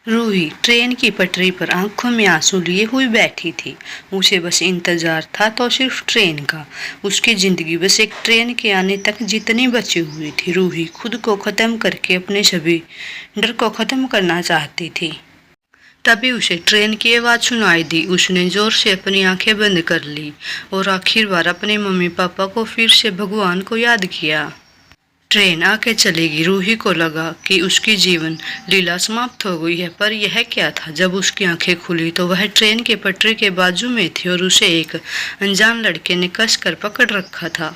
Ruhi train की पटरी पर आंखों में आंसू लिए हुई बैठी थी। उसे बस इंतजार था तो सिर्फ ट्रेन का। उसकी जिंदगी बस एक ट्रेन के आने तक जितनी बची हुई थी। रूही खुद को खत्म करके अपने सभी डर को खत्म करना चाहती थी। तभी उसे ट्रेन की आवाज सुनाई दी। उसने जोर से अपनी आंखें बंद कर ली और आखिर बार अपने मम्मी पापा को फिर से भगवान को याद किया। ट्रेन आके चलेगी। रूही को लगा कि उसकी जीवन लीला समाप्त हो गई है, पर यह क्या था? जब उसकी आंखें खुली तो वह ट्रेन के पटरी के बाजू में थी और उसे एक अनजान लड़के ने कस कर पकड़ रखा था।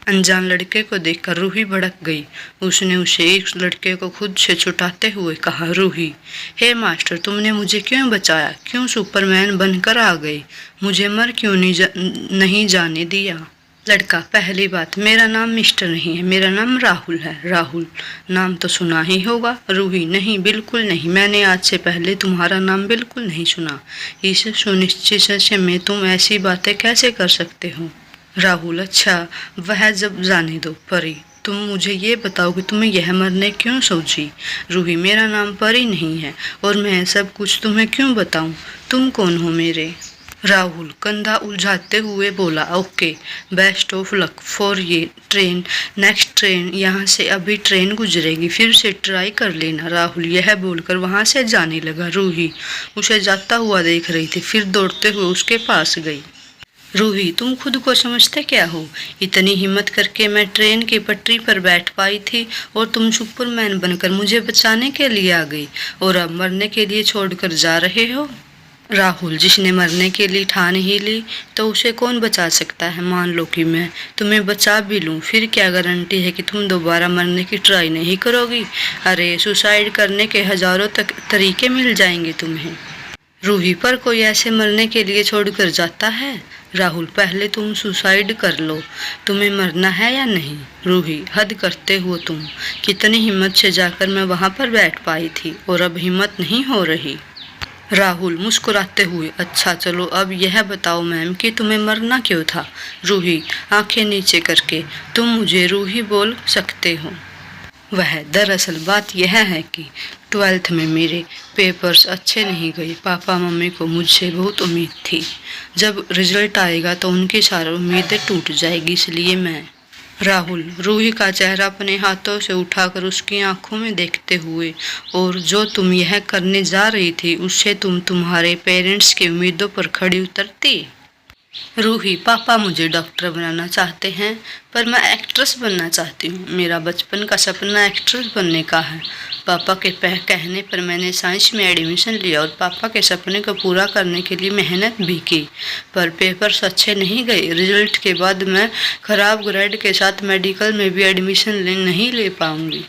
अनजान लड़के को देखकर रूही भड़क गई। उसने उसे एक लड़के को खुद से छुटाते हुए कहा, रूही, हे मास्टर, तुमने मुझे क्यों बचाया? क्यों सुपरमैन बनकर आ गए? मुझे मर क्यों नहीं जाने दिया? लड़का, पहली बात, मेरा नाम मिस्टर नहीं है, मेरा नाम राहुल है। राहुल नाम तो सुना ही होगा। रूही, नहीं, बिल्कुल नहीं, मैंने आज से पहले तुम्हारा नाम बिल्कुल नहीं सुना। इस सुनिश्चित में तुम ऐसी बातें कैसे कर सकते हो? राहुल, अच्छा, वह जब जाने दो। परी, तुम मुझे ये बताओ कि तुम्हें यह मरने क्यों सोची? रूही, मेरा नाम परी नहीं है और मैं सब कुछ तुम्हें क्यों बताऊं? तुम कौन हो मेरे? राहुल कंधा उलझाते हुए बोला, okay, best of luck for ये ट्रेन। नेक्स्ट ट्रेन यहाँ से अभी ट्रेन गुजरेगी, फिर से ट्राई कर लेना। राहुल यह बोलकर वहां से जाने लगा। रूही उसे जाता हुआ देख रही थी, फिर दौड़ते हुए उसके पास गई। रूही, तुम खुद को समझते क्या हो? इतनी हिम्मत करके मैं ट्रेन की पटरी पर बैठ पाई थी और तुम सुपरमैन बनकर मुझे बचाने के लिए आ गई और अब मरने के लिए छोड़कर जा रहे हो? राहुल, जिसने मरने के लिए ठान ही ली तो उसे कौन बचा सकता है? मान लो कि मैं तुम्हें बचा भी लूं, फिर क्या गारंटी है कि तुम दोबारा मरने की ट्राई नहीं करोगी? अरे, सुसाइड करने के हजारों तरीके मिल जाएंगे तुम्हें। रूही, पर कोई ऐसे मरने के लिए छोड़कर जाता है? राहुल, पहले तुम सुसाइड कर लो, तुम्हें मरना है या नहीं? रूही, हद करते हो तुम। कितनी हिम्मत से जाकर मैं वहां पर बैठ पाई थी और अब हिम्मत नहीं हो रही। राहुल मुस्कुराते हुए, अच्छा चलो अब यह बताओ मैम कि तुम्हें मरना क्यों था? रूही आंखें नीचे करके, तुम मुझे रूही बोल सकते हो। वह दरअसल बात यह है कि 12th में मेरे पेपर्स अच्छे नहीं गए। पापा मम्मी को मुझसे बहुत उम्मीद थी। जब रिजल्ट आएगा तो उनकी सारी उम्मीदें टूट जाएगी, इसलिए मैं। राहुल रूही का चेहरा अपने हाथों से उठाकर उसकी आंखों में देखते हुए, और जो तुम यह करने जा रही थी उससे तुम तुम्हारे पेरेंट्स की उम्मीदों पर खड़ी उतरती? रूही, पापा मुझे डॉक्टर बनाना चाहते हैं पर मैं एक्ट्रेस बनना चाहती हूँ। मेरा बचपन का सपना एक्ट्रेस बनने का है। पापा के कहने पर मैंने साइंस में एडमिशन लिया और पापा के सपने को पूरा करने के लिए मेहनत भी की, पर पेपर्स अच्छे नहीं गए। रिजल्ट के बाद मैं खराब ग्रेड के साथ मेडिकल में भी एडमिशन नहीं ले पाऊंगी।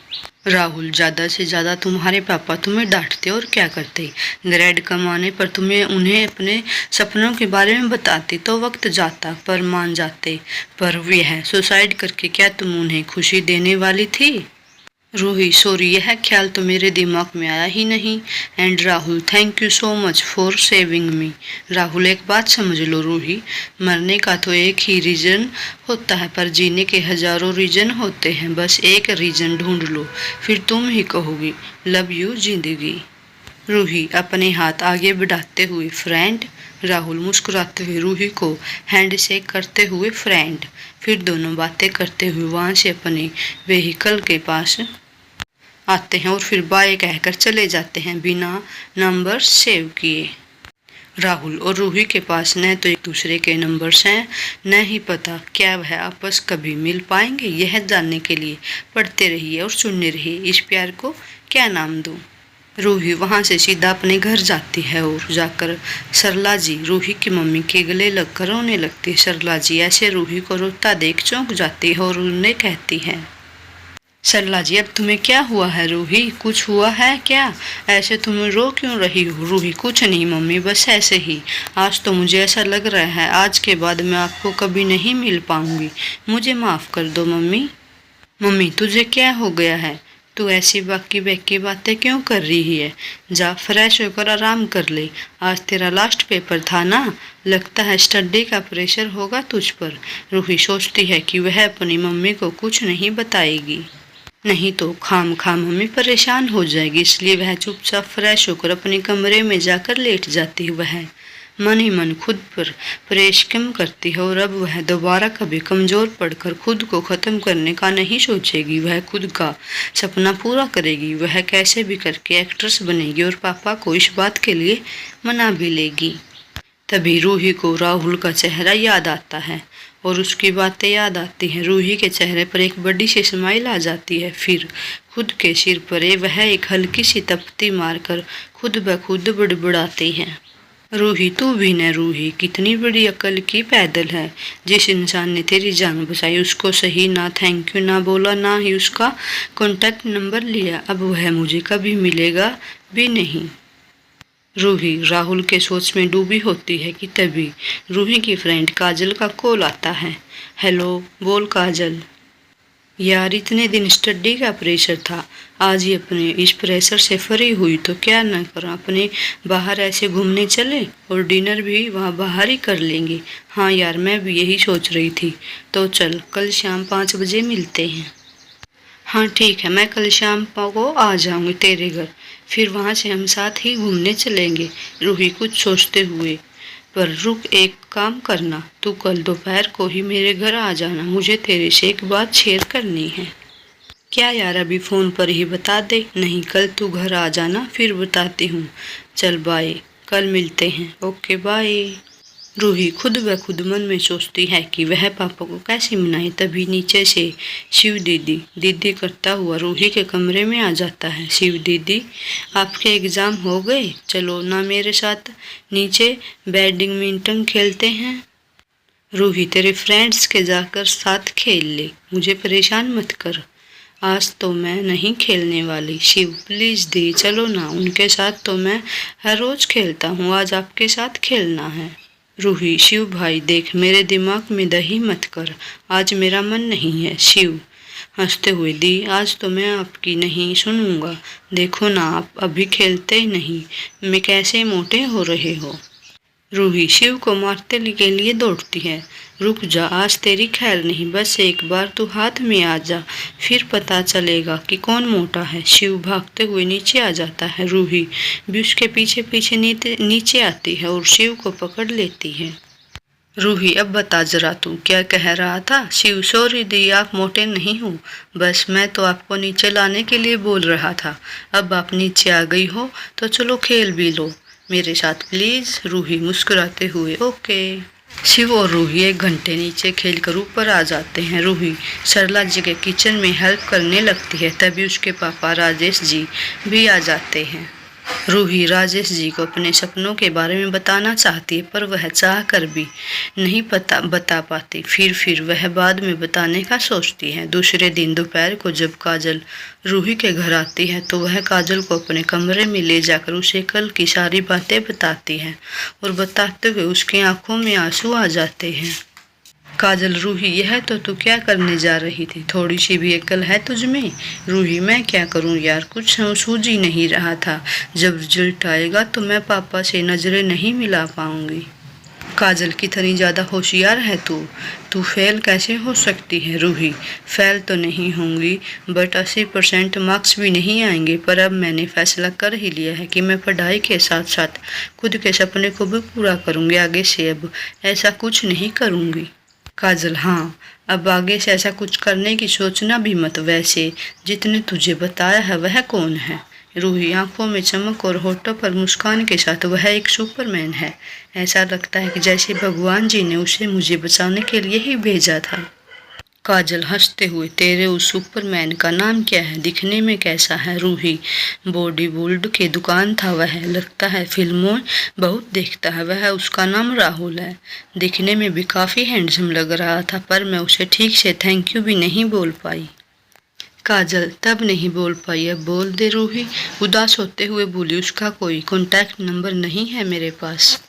राहुल, ज़्यादा से ज़्यादा तुम्हारे पापा तुम्हें डांटते और क्या करते? ग्रेड कम आने पर तुम्हें उन्हें अपने सपनों के बारे में बताते तो वक्त जाता, पर मान जाते। पर यह सुसाइड करके क्या तुम उन्हें खुशी देने वाली थी? रूही, सॉरी, यह ख्याल तो मेरे दिमाग में आया ही नहीं। And Rahul, thank you so much for saving मी। राहुल, एक बात समझ लो रूही, मरने का तो एक ही रीजन होता है, पर जीने के हजारों रीजन होते हैं। बस एक रीजन ढूंढ लो, फिर तुम ही कहोगी लव यू जिंदगी। रूही अपने हाथ आगे बढ़ाते हुए, फ्रेंड। राहुल मुस्कुराते हुए रूही को हैंड शेक करते हुए, फ्रेंड। फिर दोनों बातें करते हुए वहां से अपने व्हीकल के पास आते हैं और फिर बाय कहकर चले जाते हैं बिना नंबर सेव किए। राहुल और रूही के पास न तो एक दूसरे के नंबर्स हैं, न ही पता क्या वह आपस कभी मिल पाएंगे। यह जानने के लिए पढ़ते रहिए और सुनने रहिए। इस प्यार को क्या नाम दूं? रूही वहां से सीधा अपने घर जाती है और जाकर सरला जी, रूही की मम्मी, के गले लगकर रोने लगती। सरला जी ऐसे रूही को रोता देख चौंक जाती है और उन्हें कहती है, सरला जी, अब तुम्हें क्या हुआ है? रूही, कुछ हुआ है क्या? ऐसे तुम रो क्यों रही हो? रूही, कुछ नहीं मम्मी, बस ऐसे ही। आज तो मुझे ऐसा लग रहा है आज के बाद मैं आपको कभी नहीं मिल पाऊंगी। मुझे माफ कर दो मम्मी। मम्मी, तुझे क्या हो गया है? तू ऐसी बाकी बेकी बातें क्यों कर रही है? जा फ्रेश होकर आराम कर ले। आज तेरा लास्ट पेपर था ना, लगता है स्टडी का प्रेशर होगा तुझ पर। रूही सोचती है कि वह अपनी मम्मी को कुछ नहीं बताएगी। नहीं तो खाम खाम मम्मी परेशान हो जाएगी, इसलिए वह चुपचाप फ्रेश होकर अपने कमरे में जाकर लेट जाती है। वह मन ही मन खुद पर प्रेशकम करती है और अब वह दोबारा कभी कमज़ोर पड़कर खुद को ख़त्म करने का नहीं सोचेगी। वह खुद का सपना पूरा करेगी। वह कैसे भी करके एक्ट्रेस बनेगी और पापा को इस बात के लिए मना भी लेगी। तभी रूही को राहुल का चेहरा याद आता है और उसकी बातें याद आती हैं। रूही के चेहरे पर एक बड़ी सी स्माइल आ जाती है। फिर खुद के सिर पर वह एक हल्की सी तपती मारकर खुद ब खुद बड़बड़ाती है। रूही तू भी न रूही, कितनी बड़ी अकल की पैदल है। जिस इंसान ने तेरी जान बचाई उसको सही ना थैंक यू ना बोला, ना ही उसका कॉन्टैक्ट नंबर लिया। अब वह मुझे कभी मिलेगा भी नहीं। रूही राहुल के सोच में डूबी होती है कि तभी रूही की फ्रेंड काजल का कॉल आता है। हेलो, बोल काजल। यार इतने दिन स्टडी का प्रेशर था, आज ही अपने इस प्रेशर से फ्री हुई तो क्या न करें, अपने बाहर ऐसे घूमने चले और डिनर भी वहाँ बाहर ही कर लेंगे। हाँ यार मैं भी यही सोच रही थी, तो चल कल शाम 5 बजे मिलते हैं। हाँ ठीक है, मैं कल शाम को आ जाऊंगी तेरे घर, फिर वहाँ से हम साथ ही घूमने चलेंगे। रूही कुछ सोचते हुए, पर रुक, एक काम करना, तू कल दोपहर को ही मेरे घर आ जाना, मुझे तेरे से एक बात शेयर करनी है। क्या यार, अभी फ़ोन पर ही बता दे। नहीं, कल तू घर आ जाना फिर बताती हूँ। चल बाय, कल मिलते हैं। Okay bye. रूही खुद ब खुद मन में सोचती है कि वह पापा को कैसे मनाए। तभी नीचे से शिव दीदी दीदी करता हुआ रूही के कमरे में आ जाता है। शिव दीदी, आपके एग्ज़ाम हो गए, चलो ना मेरे साथ नीचे बैडमिंटन खेलते हैं। रूही तेरे फ्रेंड्स के जाकर साथ खेल ले, मुझे परेशान मत कर, आज तो मैं नहीं खेलने वाली। शिव प्लीज़ दी, चलो ना, उनके साथ तो मैं हर रोज़ खेलता हूँ, आज आपके साथ खेलना है। रूही, शिव भाई देख, मेरे दिमाग में दही मत कर, आज मेरा मन नहीं है। शिव हंसते हुए, दी आज तो मैं आपकी नहीं सुनूंगा, देखो ना आप अभी खेलते ही नहीं, मैं कैसे मोटे हो रहे हो। रूही शिव को मारते के लिए दौड़ती है। रुक जा, आज तेरी खैर नहीं, बस एक बार तू हाथ में आ जा, फिर पता चलेगा कि कौन मोटा है। शिव भागते हुए नीचे आ जाता है। रूही भी उसके पीछे पीछे नीचे आती है और शिव को पकड़ लेती है। रूही, अब बता जरा तू क्या कह रहा था। शिव, सॉरी दी, आप मोटे नहीं हो, बस मैं तो आपको नीचे लाने के लिए बोल रहा था। अब आप नीचे आ गई हो तो चलो खेल भी लो मेरे साथ प्लीज। रूही मुस्कुराते हुए, ओके। शिव और रूही 1 घंटे नीचे खेलकर ऊपर आ जाते हैं। रूही सरला जी के किचन में हेल्प करने लगती है। तभी उसके पापा राजेश जी भी आ जाते हैं। रूही राजेश जी को अपने सपनों के बारे में बताना चाहती है, पर वह चाह कर भी नहीं बता पाती। फिर वह बाद में बताने का सोचती है। दूसरे दिन दोपहर को जब काजल रूही के घर आती है तो वह काजल को अपने कमरे में ले जाकर उसे कल की सारी बातें बताती है और बताते हुए उसकी आंखों में आंसू आ जाते हैं। काजल, रूही यह तो तू क्या करने जा रही थी, थोड़ी सी भी अक्ल है तुझ में। रूही, मैं क्या करूं यार, कुछ सूझ ही नहीं रहा था, जब रिजल्ट आएगा तो मैं पापा से नजरें नहीं मिला पाऊंगी। काजल, कितनी ज़्यादा होशियार है तू फेल कैसे हो सकती है। रूही, फेल तो नहीं होंगी बट 80% मार्क्स भी नहीं आएंगे, पर अब मैंने फैसला कर ही लिया है कि मैं पढ़ाई के साथ साथ खुद के सपने को भी पूरा करूँगी। आगे से अब ऐसा कुछ नहीं करूँगी। काजल, हाँ, अब आगे से ऐसा कुछ करने की सोचना भी मत। वैसे जितने तुझे बताया है वह कौन है। रूही आंखों में चमक और होठों पर मुस्कान के साथ, वह एक सुपरमैन है। ऐसा लगता है कि जैसे भगवान जी ने उसे मुझे बचाने के लिए ही भेजा था। काजल हंसते हुए, तेरे उस सुपरमैन का नाम क्या है, दिखने में कैसा है। रूही, बॉडी बिल्ड के दुकान था वह, लगता है फिल्मों बहुत देखता है वह, उसका नाम राहुल है। दिखने में भी काफ़ी हैंडसम लग रहा था, पर मैं उसे ठीक से थैंक यू भी नहीं बोल पाई। काजल, तब नहीं बोल पाई, अब बोल दे। रूही उदास होते हुए बोली, उसका कोई कॉन्टैक्ट नंबर नहीं है मेरे पास।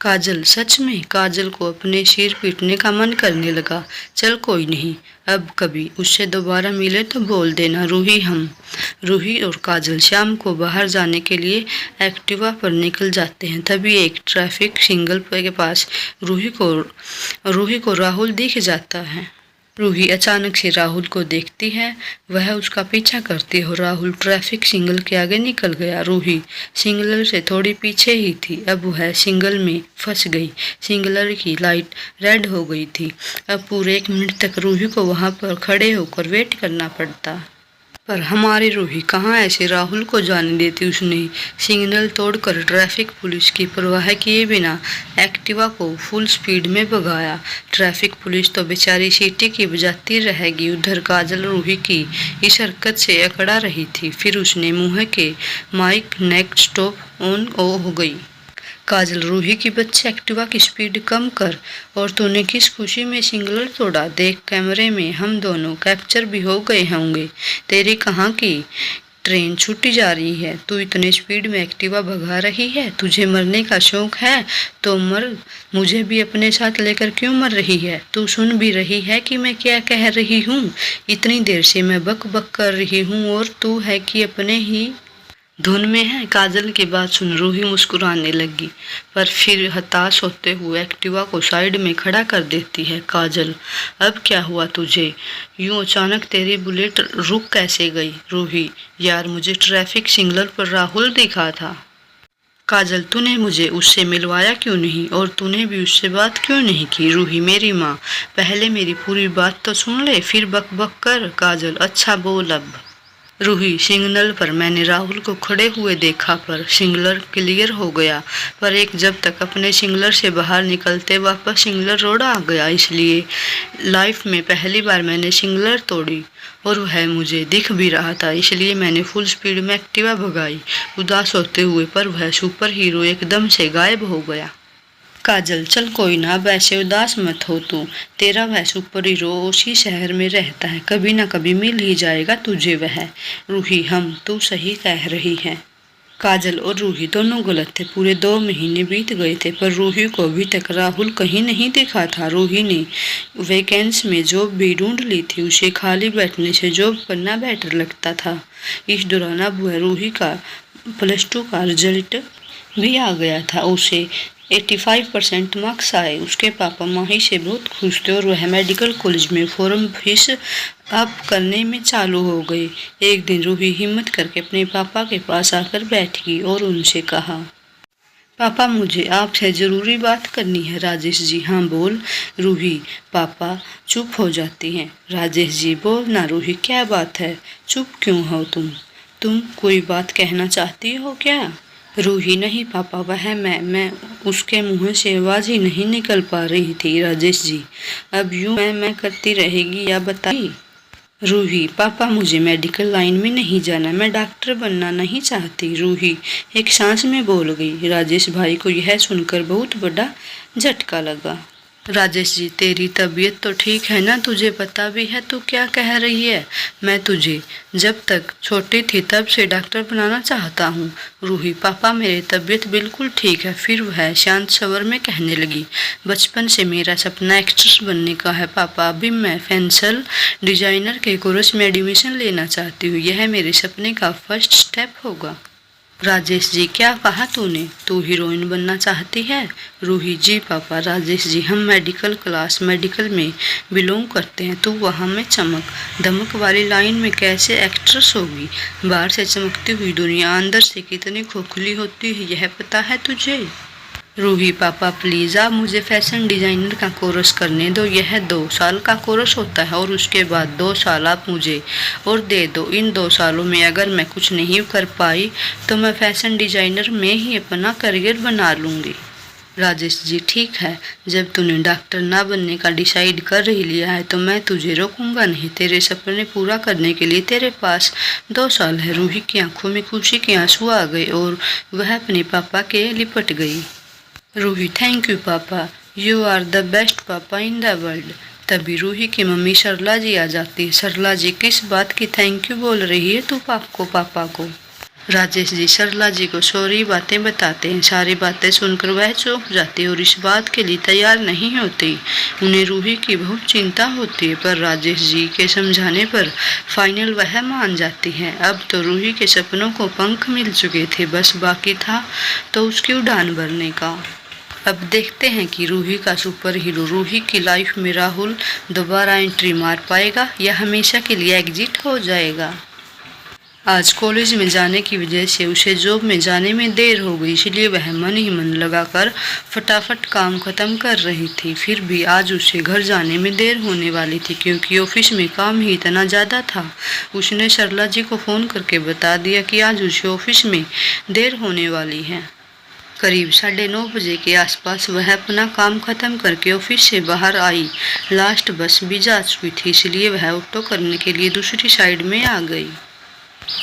काजल, सच में। काजल को अपने सिर पीटने का मन करने लगा। चल कोई नहीं, अब कभी उससे दोबारा मिले तो बोल देना। रूही और काजल शाम को बाहर जाने के लिए एक्टिवा पर निकल जाते हैं। तभी एक ट्रैफिक सिग्नल के पास रूही को राहुल दिख जाता है। रूही अचानक से राहुल को देखती है। वह उसका पीछा करती है और राहुल ट्रैफिक सिग्नल के आगे निकल गया। रूही सिग्नल से थोड़ी पीछे ही थी। अब वह सिग्नल में फंस गई। सिग्नल की लाइट रेड हो गई थी। अब पूरे 1 मिनट तक रूही को वहां पर खड़े होकर वेट करना पड़ता। पर हमारी रूही कहाँ ऐसे राहुल को जाने देती। उसने सिग्नल तोड़कर ट्रैफिक पुलिस की परवाह किए बिना एक्टिवा को फुल स्पीड में भगाया। ट्रैफिक पुलिस तो बेचारी सीटी की बजाती रहेगी। उधर काजल रूही की इस हरकत से अकड़ा रही थी। फिर उसने मुंह के माइक नेक स्टॉप ऑन हो गई। काजल रूही की बच्चे एक्टिवा की स्पीड कम कर। और तूने किस खुशी में सिग्नल तोड़ा। देख कैमरे में हम दोनों कैप्चर भी हो गए होंगे। तेरी कहाँ की ट्रेन छूटी जा रही है। तू इतने स्पीड में एक्टिवा भगा रही है। तुझे मरने का शौक है तो मर। मुझे भी अपने साथ लेकर क्यों मर रही है। तू सुन भी रही है कि मैं क्या कह रही हूँ। इतनी देर से मैं बक बक कर रही हूँ और तू है कि अपने ही धुन में है। काजल की बात सुन रूही मुस्कुराने लगी, पर फिर हताश होते हुए एक्टिवा को साइड में खड़ा कर देती है। काजल, अब क्या हुआ तुझे। यूं अचानक तेरी बुलेट रुक कैसे गई। रूही, यार मुझे ट्रैफिक सिग्नल पर राहुल दिखा था। काजल, तूने मुझे उससे मिलवाया क्यों नहीं और तूने भी उससे बात क्यों नहीं की। रूही, मेरी माँ, पहले मेरी पूरी बात तो सुन ले फिर बक बक कर। काजल, अच्छा बोल अब। रूही, सिग्नल पर मैंने राहुल को खड़े हुए देखा पर सिग्नल क्लियर हो गया। पर एक जब तक अपने सिग्नल से बाहर निकलते वापस सिग्नल रोड आ गया। इसलिए लाइफ में पहली बार मैंने सिग्नल तोड़ी और वह मुझे दिख भी रहा था। इसलिए मैंने फुल स्पीड में एक्टिवा भगाई उदास होते हुए। पर वह सुपर हीरो एकदम से गायब हो गया। काजल, चल कोई ना, अब ऐसे उदास मत हो तू। तेरा वह सुपर हीरो उसी शहर में रहता है। कभी ना कभी मिल ही जाएगा तुझे वह। रूही, तू सही कह रही है। काजल और रूही दोनों गलत थे। पूरे 2 महीने बीत गए थे पर रूही को अभी तक राहुल कहीं नहीं दिखा था। रूही ने वैकेंसी में जॉब भी ढूंढ ली थी। उसे खाली बैठने से जॉब करना बेटर लगता था। इस दौरान अब वह रूही का +2 का रिजल्ट भी आ गया था। उसे 85% मार्क्स आए। उसके पापा माही से बहुत खुश थे और वह मेडिकल कॉलेज में फॉर्म फीस अप करने में चालू हो गए। एक दिन रूही हिम्मत करके अपने पापा के पास आकर बैठी और उनसे कहा, पापा मुझे आपसे ज़रूरी बात करनी है। राजेश जी, हाँ बोल। रूही, पापा चुप हो जाती हैं। राजेश जी, बोल ना रूही, क्या बात है, चुप क्यों हो तुम कोई बात कहना चाहती हो क्या। रूही, नहीं पापा, वह मैं उसके मुंह से आवाज़ ही नहीं निकल पा रही थी। राजेश जी, अब यूं मैं करती रहेगी या बताइए। रूही, पापा मुझे मेडिकल लाइन में नहीं जाना, मैं डॉक्टर बनना नहीं चाहती। रूही एक सांस में बोल गई। राजेश भाई को यह सुनकर बहुत बड़ा झटका लगा। राजेश जी, तेरी तबीयत तो ठीक है ना, तुझे पता भी है तू क्या कह रही है। मैं तुझे जब तक छोटी थी तब से डॉक्टर बनाना चाहता हूँ। रूही, पापा मेरी तबीयत बिल्कुल ठीक है। फिर वह शांत स्वर में कहने लगी, बचपन से मेरा सपना एक्ट्रेस बनने का है पापा। अभी मैं फैशन डिजाइनर के कोर्स में एडमिशन लेना चाहती हूँ। यह मेरे सपने का फर्स्ट स्टेप होगा। राजेश जी, क्या कहा तूने, तू हीरोइन बनना चाहती है। रूही, जी पापा। राजेश जी, हम मेडिकल में बिलोंग करते हैं। तू वहाँ में चमक धमक वाली लाइन में कैसे एक्ट्रेस होगी। बाहर से चमकती हुई दुनिया अंदर से कितनी खोखली होती है यह पता है तुझे। रूही, पापा प्लीज़ आप मुझे फैशन डिज़ाइनर का कोर्स करने दो। यह 2 साल का कोर्स होता है और उसके बाद 2 साल आप मुझे और दे दो। इन 2 सालों में अगर मैं कुछ नहीं कर पाई तो मैं फैशन डिज़ाइनर में ही अपना करियर बना लूँगी। राजेश जी, ठीक है, जब तूने डॉक्टर ना बनने का डिसाइड कर ही लिया है तो मैं तुझे रोकूंगा नहीं। तेरे सपने पूरा करने के लिए तेरे पास 2 साल है। रूही की आंखों में खुशी के आंसू आ गए और वह अपने पापा के लिपट गई। रूही, थैंक यू पापा, यू आर द बेस्ट पापा इन द वर्ल्ड। तभी रूही की मम्मी सरला जी आ जाती है। सरला जी, किस बात की थैंक यू बोल रही है तू पापा को। राजेश जी सरला जी को सारी बातें बताते हैं। सारी बातें सुनकर वह चौंक जाती और इस बात के लिए तैयार नहीं होती। उन्हें रूही की बहुत चिंता होती है पर राजेश जी के समझाने पर फाइनल वह मान जाती है। अब तो रूही के सपनों को पंख मिल चुके थे, बस बाकी था तो उसकी उड़ान भरने का। अब देखते हैं कि रूही का सुपर हीरो रूही की लाइफ में राहुल दोबारा एंट्री मार पाएगा या हमेशा के लिए एग्जिट हो जाएगा। आज कॉलेज में जाने की वजह से उसे जॉब में जाने में देर हो गई, इसलिए वह मन ही मन लगाकर फटाफट काम खत्म कर रही थी। फिर भी आज उसे घर जाने में देर होने वाली थी क्योंकि ऑफिस में काम ही इतना ज़्यादा था। उसने सरला जी को फ़ोन करके बता दिया कि आज उसे ऑफिस में देर होने वाली है। करीब 9:30 बजे के आसपास वह अपना काम खत्म करके ऑफिस से बाहर आई। लास्ट बस भी जा चुकी थी, इसलिए वह ऑटो करने के लिए दूसरी साइड में आ गई।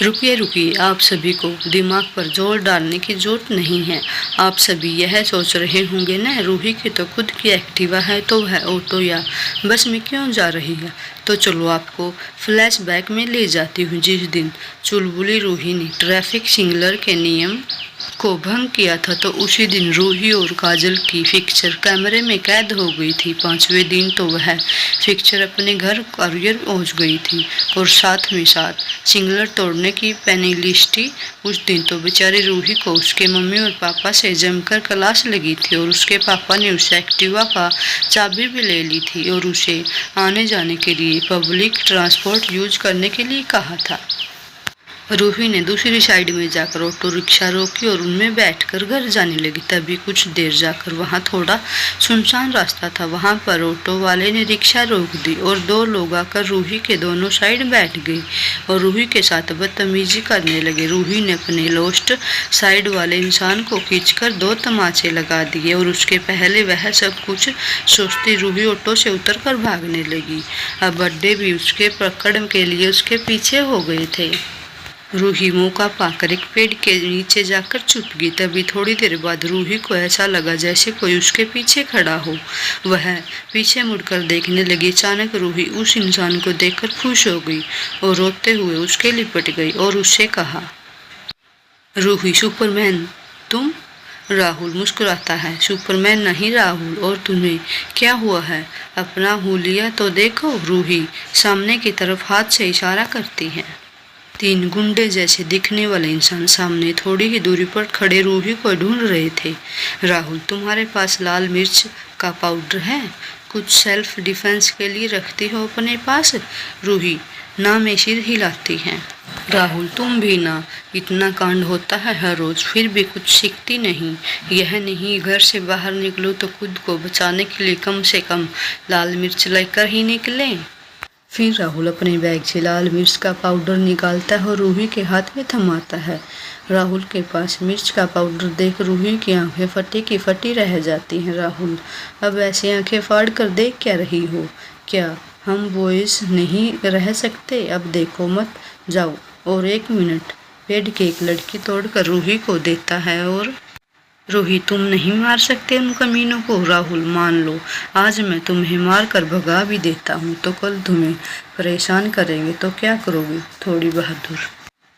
रुकिए रुकिए, आप सभी को दिमाग पर जोर डालने की जरूरत नहीं है। आप सभी यह सोच रहे होंगे ना, रूही की तो खुद की एक्टिवा है तो वह ऑटो या बस में क्यों जा रही है। तो चलो आपको फ्लैशबैक में ले जाती हूँ। जिस दिन चुलबुली रूही ने ट्रैफिक सिग्नल के नियम को भंग किया था तो उसी दिन रूही और काजल की पिक्चर कैमरे में कैद हो गई थी। 5वें दिन तो वह पिक्चर अपने घर करियर पहुंच गई थी और साथ में साथ सिग्नल तोड़ने की पेनल्टी। उस दिन तो बेचारी रूही को उसके मम्मी और पापा से जमकर क्लास लगी थी और उसके पापा ने उसे एक्टिवा का चाबी भी ले ली थी और उसे आने जाने के लिए पब्लिक ट्रांसपोर्ट यूज करने के लिए कहा था। रूही ने दूसरी साइड में जाकर ऑटो रिक्शा रोकी और उनमें बैठकर घर जाने लगी। तभी कुछ देर जाकर वहां थोड़ा सुनसान रास्ता था, वहां पर ऑटो वाले ने रिक्शा रोक दी और 2 लोग आकर रूही के दोनों साइड बैठ गए और रूही के साथ बदतमीजी करने लगे। रूही ने अपने लोस्ट साइड वाले इंसान को खींचकर 2 तमाचे लगा दिए और उसके पहले वह सब कुछ सोचती रूही ऑटो से उतरकर भागने लगी। अब बड्डे भी उसके पकड़ के लिए उसके पीछे हो गए थे। रूही मौका पाकर एक पेड़ के नीचे जाकर छुप गई। तभी थोड़ी देर बाद रूही को ऐसा लगा जैसे कोई उसके पीछे खड़ा हो। वह पीछे मुड़कर देखने लगी। अचानक रूही उस इंसान को देखकर खुश हो गई और रोते हुए उसके लिपट गई और उससे कहा, रूही सुपरमैन तुम? राहुल मुस्कुराता है, सुपरमैन नहीं राहुल, और तुम्हें क्या हुआ है? अपना हुलिया तो देखो। रूही सामने की तरफ हाथ से इशारा करती है। 3 गुंडे जैसे दिखने वाले इंसान सामने थोड़ी ही दूरी पर खड़े रूही को ढूंढ रहे थे। राहुल तुम्हारे पास लाल मिर्च का पाउडर है? कुछ सेल्फ डिफेंस के लिए रखती हो अपने पास? रूही ना में सिर हिलाती है। राहुल तुम भी ना, इतना कांड होता है हर रोज फिर भी कुछ सीखती नहीं। यह नहीं घर से बाहर निकलो तो खुद को बचाने के लिए कम से कम लाल मिर्च लेकर ही निकले। फिर राहुल अपने बैग से लाल मिर्च का पाउडर निकालता है और रूही के हाथ में थमाता है। राहुल के पास मिर्च का पाउडर देख रूही की आंखें फटी की फटी रह जाती हैं। राहुल अब ऐसी आंखें फाड़ कर देख क्या रही हो? क्या हम बॉयज नहीं रह सकते? अब देखो मत जाओ। और 1 मिनट पेड़ की एक लड़की तोड़कर रूही को देता है और रूही तुम नहीं मार सकते उन कमीनों को। राहुल मान लो आज मैं तुम्हें मार कर भगा भी देता हूँ तो कल तुम्हें परेशान करेंगे तो क्या करोगे? थोड़ी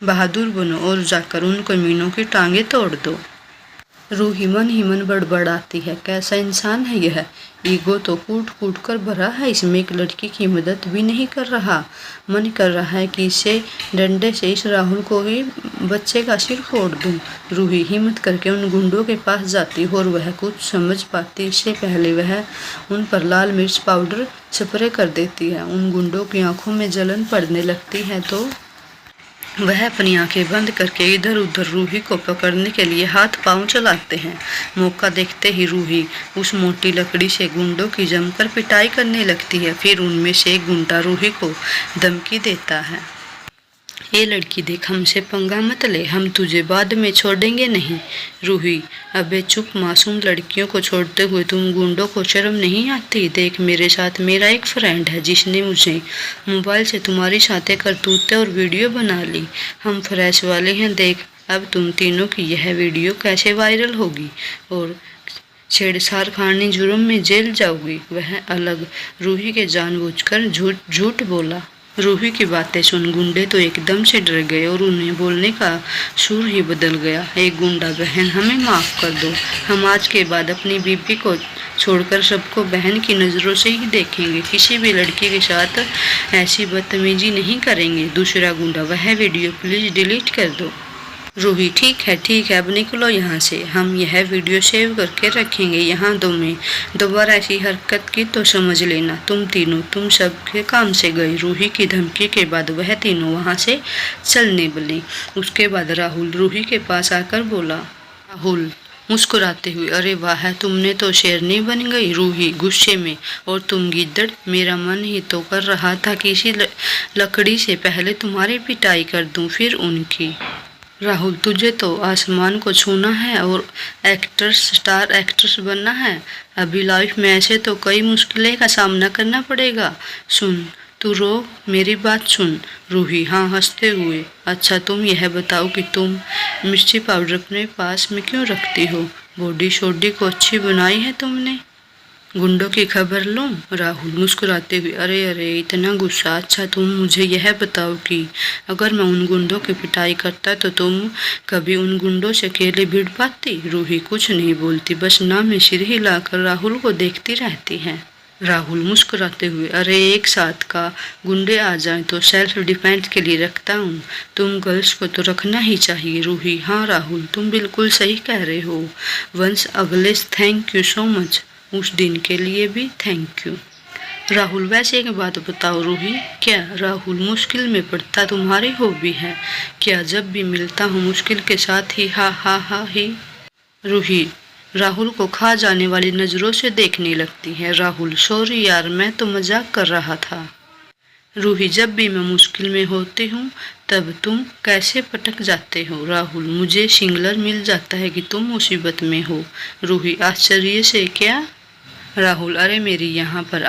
बहादुर बनो और जाकर उन कमीनों की टांगे तोड़ दो। रूही मन ही मन बड़बड़ाती है, कैसा इंसान है यह? ईगो तो कूट कूट कर भरा है, इसमें एक लड़की की मदद भी नहीं कर रहा। मन कर रहा है कि इसे डंडे से इस राहुल को ही बच्चे का सिर फोड़ दूं। रूही हिम्मत करके उन गुंडों के पास जाती हो और वह कुछ समझ पाती इससे पहले वह उन पर लाल मिर्च पाउडर स्प्रे कर देती है। उन गुंडों की आंखों में जलन पड़ने लगती है तो वह अपनी आंखें बंद करके इधर उधर रूही को पकड़ने के लिए हाथ पांव चलाते हैं। मौका देखते ही रूही उस मोटी लकड़ी से गुंडों की जमकर पिटाई करने लगती है। फिर उनमें से एक गुंडा रूही को धमकी देता है, ये लड़की देख हमसे पंगा मत ले, हम तुझे बाद में छोड़ेंगे नहीं। रूही अबे चुप, मासूम लड़कियों को छोड़ते हुए तुम गुंडों को शर्म नहीं आती? देख मेरे साथ मेरा एक फ्रेंड है जिसने मुझे मोबाइल से तुम्हारी साथे करतूतें और वीडियो बना ली। हम फ्रेश वाले हैं, देख अब तुम तीनों की यह वीडियो कैसे वायरल होगी और छेड़छाड़ खाने जुर्म में जेल जाओगी। वह अलग रूही के जानबूझकर झूठ बोला। रूही की बातें सुन गुंडे तो एकदम से डर गए और उन्हें बोलने का सुर ही बदल गया। एक गुंडा, बहन हमें माफ़ कर दो, हम आज के बाद अपनी बीबी को छोड़कर सबको बहन की नज़रों से ही देखेंगे, किसी भी लड़की के साथ ऐसी बदतमीजी नहीं करेंगे। दूसरा गुंडा, वह वीडियो प्लीज़ डिलीट कर दो। रूही ठीक है, अब निकलो यहाँ से, हम यह वीडियो सेव करके रखेंगे यहाँ दो में, दोबारा ऐसी हरकत की तो समझ लेना तुम तीनों तुम सबके काम से गए। रूही की धमकी के बाद वह तीनों वहाँ से चलने बने। उसके बाद राहुल रूही के पास आकर बोला, राहुल मुस्कुराते हुए, अरे वाह तुमने तो शेरनी बन गई। रूही गुस्से में, और तुम गिद्दड़, मेरा मन ही तो कर रहा था कि इसी लकड़ी से पहले तुम्हारी पिटाई कर दूं फिर उनकी। राहुल तुझे तो आसमान को छूना है और स्टार एक्ट्रेस बनना है। अभी लाइफ में ऐसे तो कई मुश्किलें का सामना करना पड़ेगा। सुन तू रो, मेरी बात सुन। रूही हाँ हंसते हुए, अच्छा तुम यह बताओ कि तुम मिर्ची पाउडर अपने पास में क्यों रखती हो? बॉडी शोडी को अच्छी बनाई है तुमने। गुंडों की खबर लूं? राहुल मुस्कुराते हुए, अरे अरे इतना गुस्सा, अच्छा तुम मुझे यह बताओ कि अगर मैं उन गुंडों की पिटाई करता तो तुम कभी उन गुंडों से अकेले भिड़ पाती? रूही कुछ नहीं बोलती, बस नाम में सिर हिलाकर राहुल को देखती रहती है। राहुल मुस्कुराते हुए, अरे एक साथ का गुंडे आ जाएं तो सेल्फ डिफेंस के लिए रखता हूँ, तुम गर्ल्स को तो रखना ही चाहिए। रूही हाँ राहुल तुम बिल्कुल सही कह रहे हो। वंस अगले थैंक यू सो मच, उस दिन के लिए भी थैंक यू। राहुल वैसे एक बात बताओ रूही, क्या राहुल मुश्किल में पड़ता तुम्हारी हॉबी है क्या? जब भी मिलता हूँ मुश्किल के साथ ही हा हा हा ही। रूही राहुल को खा जाने वाली नजरों से देखने लगती है। राहुल सॉरी यार, मैं तो मजाक कर रहा था। रूही जब भी मैं मुश्किल में होती हूँ तब तुम कैसे पटक जाते हो? राहुल मुझे सिग्नल मिल जाता है कि तुम मुसीबत में हो। रूही आश्चर्य से, क्या? राहुल अरे मेरी यहाँ पर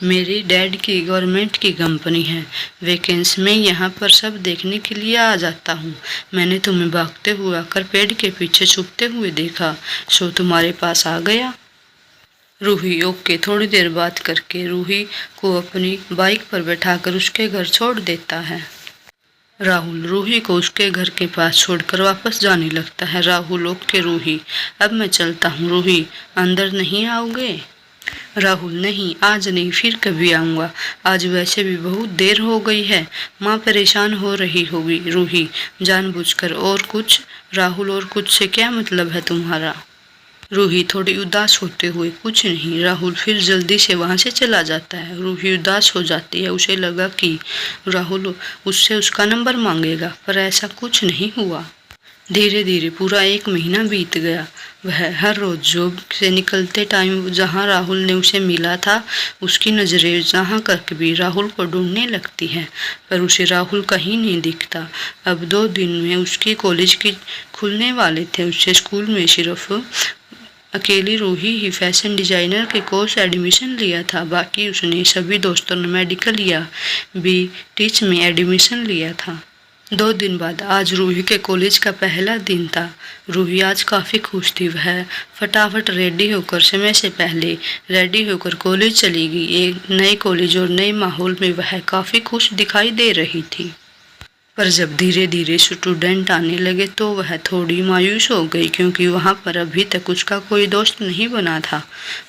मेरी डैड की गवर्नमेंट की कंपनी है, वैकेंसी में यहाँ पर सब देखने के लिए आ जाता हूँ। मैंने तुम्हें भागते हुए आकर पेड़ के पीछे छुपते हुए देखा, सो तुम्हारे पास आ गया। रूही ओके। थोड़ी देर बात करके रूही को अपनी बाइक पर बैठाकर उसके घर छोड़ देता है। राहुल रूही को उसके घर के पास छोड़कर वापस जाने लगता है। राहुल ओके रूही, अब मैं चलता हूँ। रूही अंदर नहीं आओगे? राहुल नहीं, आज नहीं, फिर कभी आऊँगा। आज वैसे भी बहुत देर हो गई है, माँ परेशान हो रही होगी। रूही जानबूझकर, और कुछ? राहुल और कुछ से क्या मतलब है तुम्हारा? रूही थोड़ी उदास होते हुए, कुछ नहीं। राहुल फिर जल्दी से वहां से चला जाता है। रूही उदास हो जाती है, उसे लगा कि राहुल उससे उसका नंबर मांगेगा, पर ऐसा कुछ नहीं हुआ। धीरे धीरे पूरा 1 महीना बीत गया। वह हर रोज जॉब से निकलते टाइम जहां राहुल ने उसे मिला था, उसकी नजरें जहां करके भी राहुल को ढूंढने लगती है, पर उसे राहुल कहीं नहीं दिखता। अब 2 दिन में उसके कॉलेज के खुलने वाले थे। उसे स्कूल में सिर्फ अकेली रूही ही फैशन डिजाइनर के कोर्स एडमिशन लिया था, बाकी उसने सभी दोस्तों ने मेडिकल या टीच में एडमिशन लिया था। 2 दिन बाद आज रूही के कॉलेज का पहला दिन था। रूही आज काफ़ी खुश थी। वह फटाफट रेडी होकर समय से पहले रेडी होकर कॉलेज चली गई। एक नए कॉलेज और नए माहौल में वह काफ़ी खुश दिखाई दे रही थी। पर जब धीरे धीरे स्टूडेंट आने लगे तो वह थोड़ी मायूस हो गई, क्योंकि वहाँ पर अभी तक उसका कोई दोस्त नहीं बना था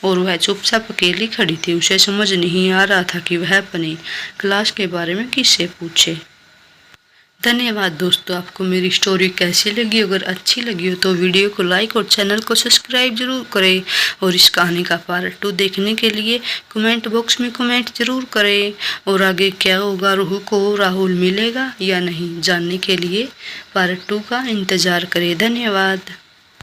और वह चुपचाप अकेली खड़ी थी। उसे समझ नहीं आ रहा था कि वह अपनी क्लास के बारे में किससे पूछे। धन्यवाद दोस्तों, आपको मेरी स्टोरी कैसी लगी? अगर अच्छी लगी हो तो वीडियो को लाइक और चैनल को सब्सक्राइब जरूर करें, और इस कहानी का पार्ट 2 देखने के लिए कमेंट बॉक्स में कमेंट जरूर करें। और आगे क्या होगा, रूही को राहुल मिलेगा या नहीं, जानने के लिए पार्ट 2 का इंतज़ार करें। धन्यवाद।